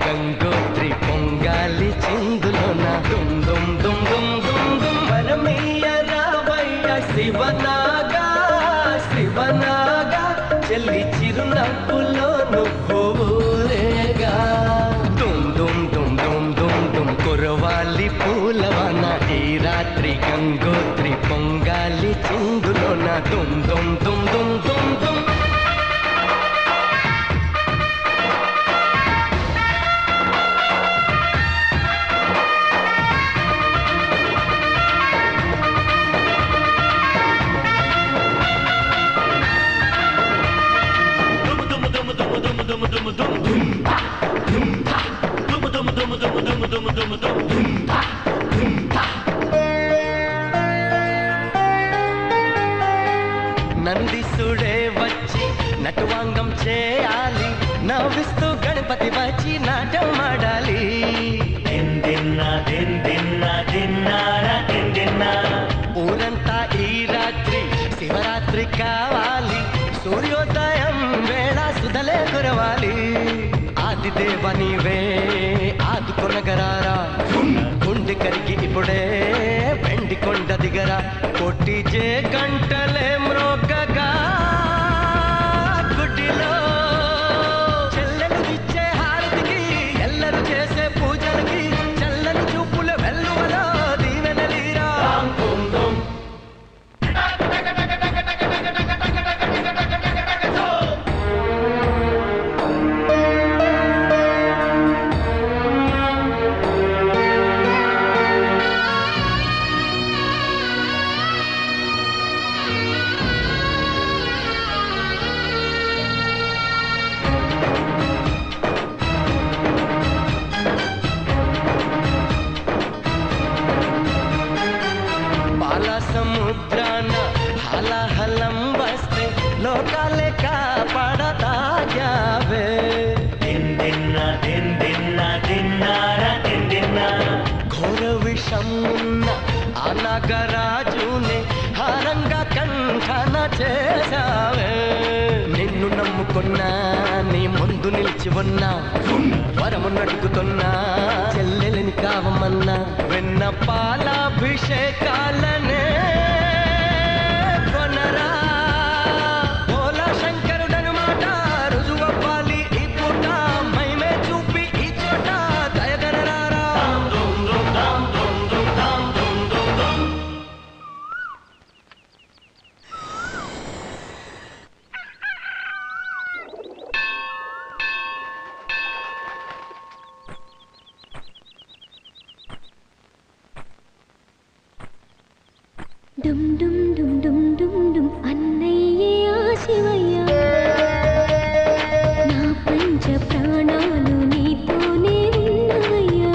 గంగోత్రి పొంగాలి చిందులోన దుమ్ దుమ్ దుమ్ దుమ్ దుమ్ దుమ్ వరమయ్య రావయ్య శివనాగా శివనాగా చెల్లి చిరునవ్వులో నువ్వురేగా దుమ్ దుమ్ దుమ్ దుమ్ దుమ్ దుమ్ కురవాలి పూలవన ఈ రాత్రి గంగోత్రి పొంగాలి చిందులోన దుమ్ దుమ్ దుమ్ దుమ్ దుమ్ దుమ్ నందిసుడే వచ్చి నటువాంగం చేయాలి నవ్విస్తూ గణపతి వచ్చి నాట్యం ఆడాలి ఊరంతా ఈ రాత్రి శివరాత్రి కావాలి సూర్యోదయం వేళ సుధలే కురవాలి ఆదిదేవ నీవే ఆదుకొనగరారా గుండె కరిగి ఇప్పుడే వెండి కొండ దిగరా కొట్టి జే గంటలే మ్రోగగా గుడిలో చెల్లెలు ఇచ్చే హారతికి ఎల్లరు చేసే పూజలకి చల్లని చూపుల వెల్లువలో దీవెనలీరా సముద్రాన హలహలం వస్తే లోకాలే కాపాడతాయావే ఘోర విషం ఉన్న ఆ నాగరాజుని హారంగా కంఠన చేశావే నిన్ను నమ్ముకున్నా నీ ముందు నిలిచి ఉన్నా వరమునడుగుతున్నా చెల్లెలిని కావమన్నా వెన్న పాలాభిషేకాలనే కొనరా భోలా శంకరుడను మాట రుజువవ్వాలి ఈ పూట మైమే చూపి ఈ చోట దయగనరారా డుమ్ డుమ్ డుమ్ డుమ్ డుమ్ డుమ్ అన్నయ్య శివయ్య నా పంచ ప్రాణాలు నీతోనే ఉన్నవయ్యా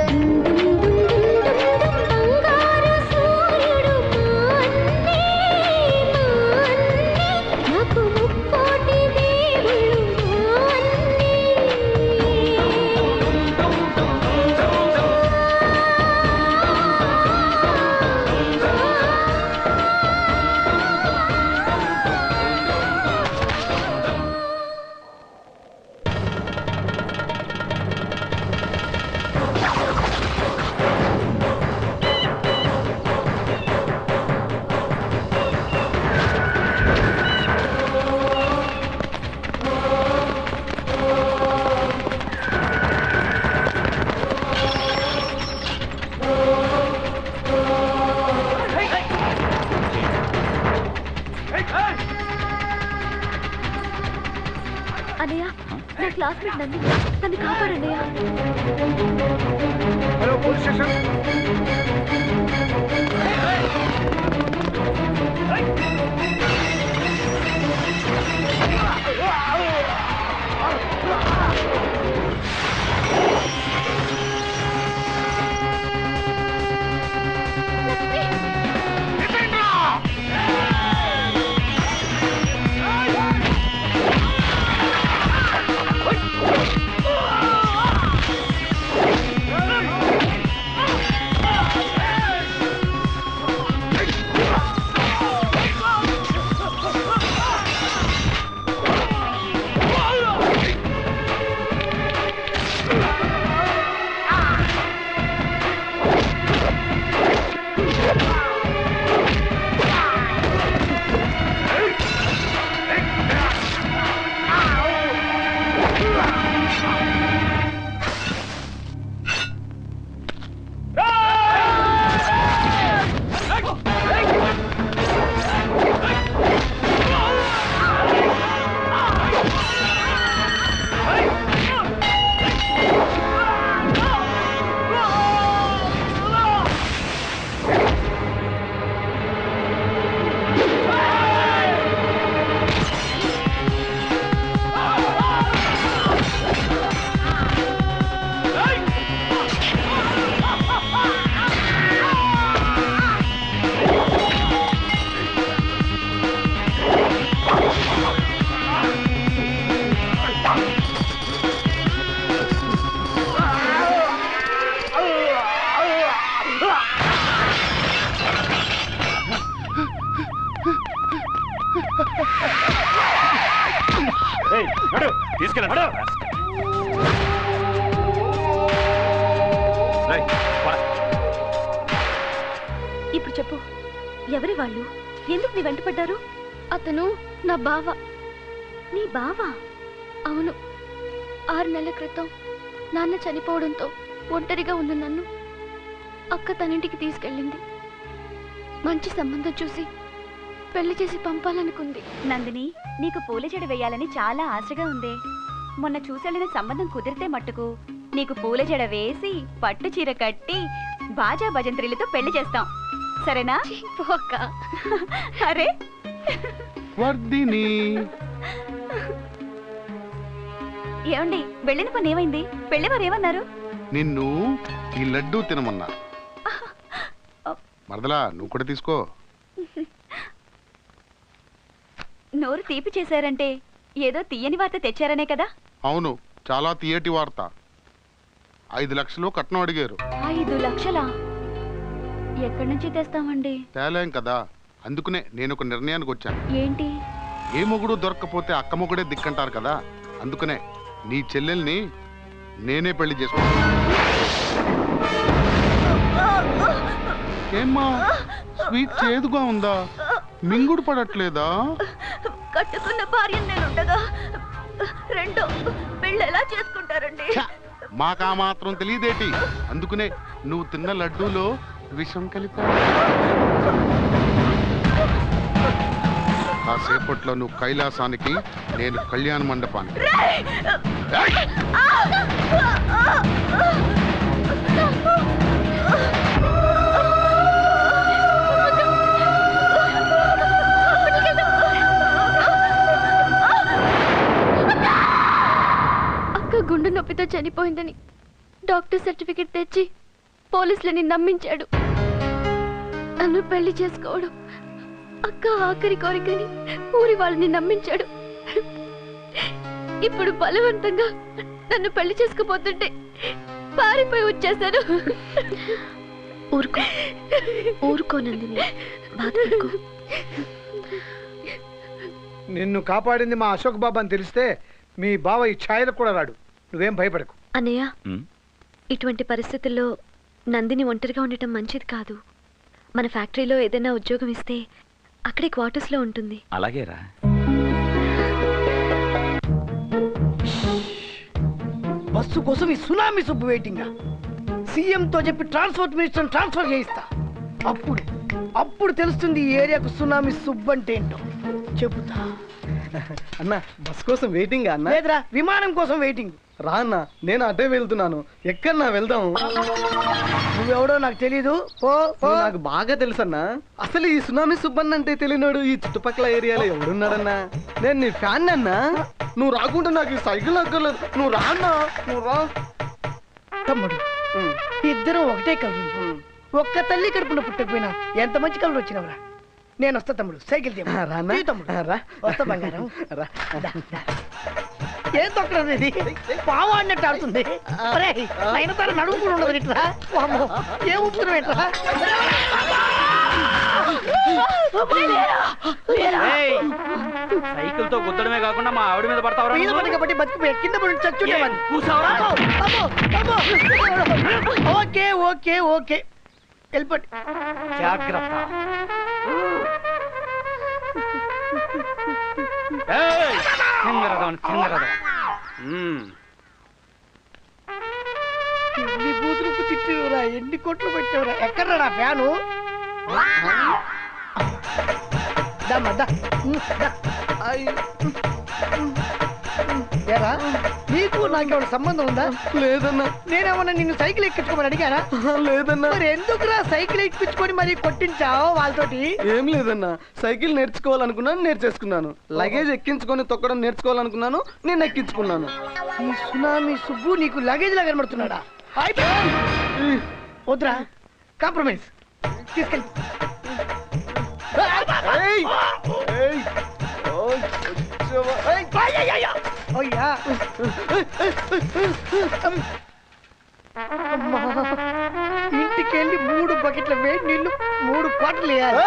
డుమ్ డుమ్ డుమ్ డుమ్ డుమ్ డుమ్ బంగారు సూర్యుడు మాన్నే నాకు ముక్కోటి దేవుళ్ళు మాన్నే అన్నయ్య నా క్లాస్మేట్ నంది నన్ను కాపాడన్నయ్య హలో పోలీస్ స్టేషన్ తీసుకెళ్ళండి. ఇప్పుడు చెప్పు, ఎవరి వాళ్ళు? ఎందుకు నీ వెంట పడ్డారు? అతను నా బావ. నీ బావా? అవును. 6 నెలల క్రితం నాన్న చనిపోవడంతో ఒంటరిగా ఉన్న నన్ను అక్క తనింటికి తీసుకెళ్ళింది. మంచి సంబంధం చూసి పెళ్లి చేసి పంపాలనుకుంది. నందిని, నీకు పూల జడ వేయాలని చాలా ఆశగా ఉందే. మొన్న చూసెళ్ళిన సంబంధం కుదిరితే మట్టుకు నీకు పూల జడ వేసి పట్టు చీర కట్టి బాజా భజంత్రీలతో పెళ్లి చేస్తాం. సరేనా? పోక. అరే వర్ధిని, ఏమండి, వెళ్ళిన పని ఏమైంది? పెళ్లి వారు ఏమన్నారు? నిన్ను ఈ లడ్డూ తినమన్నా. మరదలా, నువ్వు కూడా తీసుకో. నోరు తీపి చేశారంటే ఏదో తీయని వార్త తెచ్చారనే కదా? అవును, చాలా తీయటి వార్త. 5 లక్షలు కట్నం అడిగారు. 5 లక్షలా? ఎక్కడి నుంచి తెస్తామండి? తేలేం కదా, అందుకునే నేను ఒక నిర్ణయానికి వచ్చాను. ఏంటి? ఏ మొగుడు దొరక్కపోతే అక్క మొగుడే దిక్కంటారు కదా, అందుకనే నీ చెల్లెల్ని నేనే పెళ్లి చేసుకున్నాను. ఏమ్మా, స్వీట్ చేదుగా ఉందా? మింగుడు పడట్లేదా? కట్టుకున్న భార్య నేనుండగా రెండో పెళ్ళి ఎలా చేసుకుంటారండి? మాకా మాత్రం తెలియదేటి, అందుకునే నువ్వు తిన్న లడ్డూలో విషం కలిపా. కాసేపట్లో నువ్వు కైలాసానికి, నేను కళ్యాణ మండపానికి. అక్క గుండె నొప్పితో చనిపోయిందని డాక్టర్ సర్టిఫికెట్ తెచ్చి పోలీసులని నమ్మించాడు. నన్ను పెళ్లి చేసుకోవడం అక్క ఆఖరి కోరికని ఊరి వాళ్ళని నమ్మించాడు. ఇప్పుడు బలవంతంగా నన్ను పెళ్లి చేసుకోపోతుంటే పారిపోయి వచ్చేసాను. ఊరుకో, ఊరుకోనందిని, బాధపడకు. నిన్ను కాపాడింది మా అశోక్ బాబు అని తెలిస్తే మీ బావ ఈ ఛాయలకు కూడా రాడు. నువ్వేం భయపడకు. అన్నయ్య, ఇటువంటి పరిస్థితుల్లో నందిని ఒంటరిగా ఉండటం మంచిది కాదు. మన ఫ్యాక్టరీలో ఏదైనా ఉద్యోగం ఇస్తే అక్కడే క్వార్టర్స్ లో ఉంటుంది. అలాగేరా. బస్సు కోసం ఈ సునామీ సుబ్బు వెయిటింగ్. సీఎంతో చెప్పి ట్రాన్స్పోర్ట్ మినిస్టర్ ట్రాన్స్ఫర్ చేయిస్తా. అప్పుడు తెలుస్తుంది ఈ ఏరియాకు సునామీ సుబ్బు అంటే ఏంటో. చెబుతా. అన్న, బస్ కోసం వెయిటింగ్ అన్న? లేదురా, విమానం కోసం వెయిటింగ్. రా అన్న, నేను అటే వెళ్తున్నాను. ఎక్కడన్నా వెళ్దాం. నువ్వెవడో నాకు తెలీదు. పో పో. నాకు బాగా తెలుసు అన్న. అసలు ఈ సునామీ సుబ్బన్న అంటే తెలియనాడు ఈ చుట్టుపక్కల ఏరియాలో ఎవడున్నాడన్నా? నేను నీ ఫ్యాన్ అన్నా. నువ్వు రాకుండా నాకు ఈ సైకిల్ అక్కర్లేదు. నువ్వు రా అన్నా, నువ్వు రా. తమ్ముడు, ఇద్దరం ఒకటే కలరు. ఒక్క తల్లి కడుపున పుట్టకపోయినా ఎంత మంచి కలర్ వచ్చినవరా. నేను వస్తా తమ్ముడు, సైకిల్ తమ్ముడు. వస్తా బంగారం. ఏం తొక్కడం ఇది? పావు ఆడినట్టు ఆడుతుంది. అయిన నడుము కూడా ఉండదు. ఇట్లా ఏం ఊపుతున్నావు? ఇట్లా సైకిల్ తో గుద్దడమే కాకుండా మా ఆవిడ మీద పడతావరా? మీద పడి కాబట్టి బతికిపోయా. కింద పడి చచ్చుండేవాడిని. ఓకే ఓకే ఓకే, వెళ్ళిపోండి. జాగ్రత్త. ఎన్ని బూతులకు తిట్టినవరా, ఎన్ని కోట్లు పెట్టావురా. ఎక్కడ్రా నా ఫ్యాను? ఏరా, నీకు నాకేమైనా సంబంధం ఉందా? లేదన్నా. నేనేమన్నా నిన్ను సైకిల్ ఎక్కించుకోమని అడిగానా? లేదన్నా. మరి ఎందుకురా సైకిల్ ఎక్కించుకొని మరి కొట్టించావు వాళ్ళతోటి? ఏం లేదన్నా, సైకిల్ నేర్చుకోవాలనుకున్నాను, నేర్చేసుకున్నాను. లగేజ్ ఎక్కించుకొని తొక్కడం నేర్చుకోవాలనుకున్నాను, నేను ఎక్కించుకున్నాను. ఈ సునామీ సుబ్బు నీకు లగేజ్ లా కనబడుతున్నాడా? వద్దురా, కాంప్రమైజ్. తీసుకెళ్ళి. ఇంటికెళ్ళి 3 బకెట్ల వేడి నీళ్లు 3 క్వార్టర్లు వేయాలి.